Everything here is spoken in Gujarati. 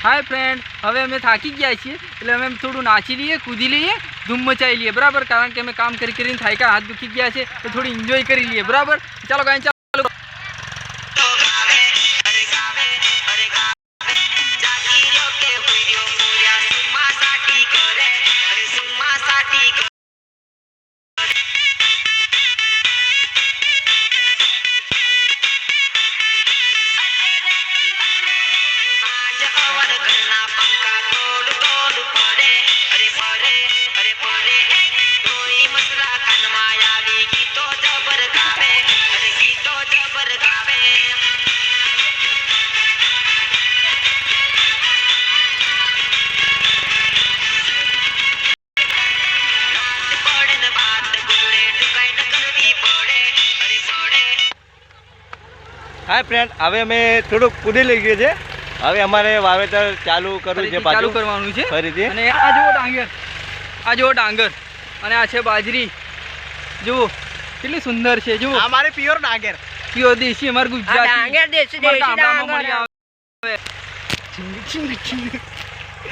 हाय फ्रेंड, हवे अमे थाकी गया छीए એટલે અમે થોડું નાચી લઈએ, કૂદી લઈએ, ધૂમ મચાવી લઈએ બરાબર, કારણ કે અમે કામ કરી કરીને થાક્યા, હાથ દુખી ગયા છે તો થોડી એન્જોય કરી લઈએ બરાબર. ચાલો ગાય ચાલો. हाय फ्रेंड, हवे अमे थोड़ुं कूदी लई गयो छे. हवे अमारे वावेतर चालू करવું છે, ચાલુ કરવાનું છે ફરીથી. અને આ જુઓ ડાંગર, આ જુઓ ડાંગર અને આ છે બાજરી. જુઓ કેટલી સુંદર છે. જુઓ અમારે પ્યોર ડાંગર, પ્યોર દેશી, અમાર ગુજરાતી ડાંગર દેશી ગામડામાં મળી ડાંગર. આવે.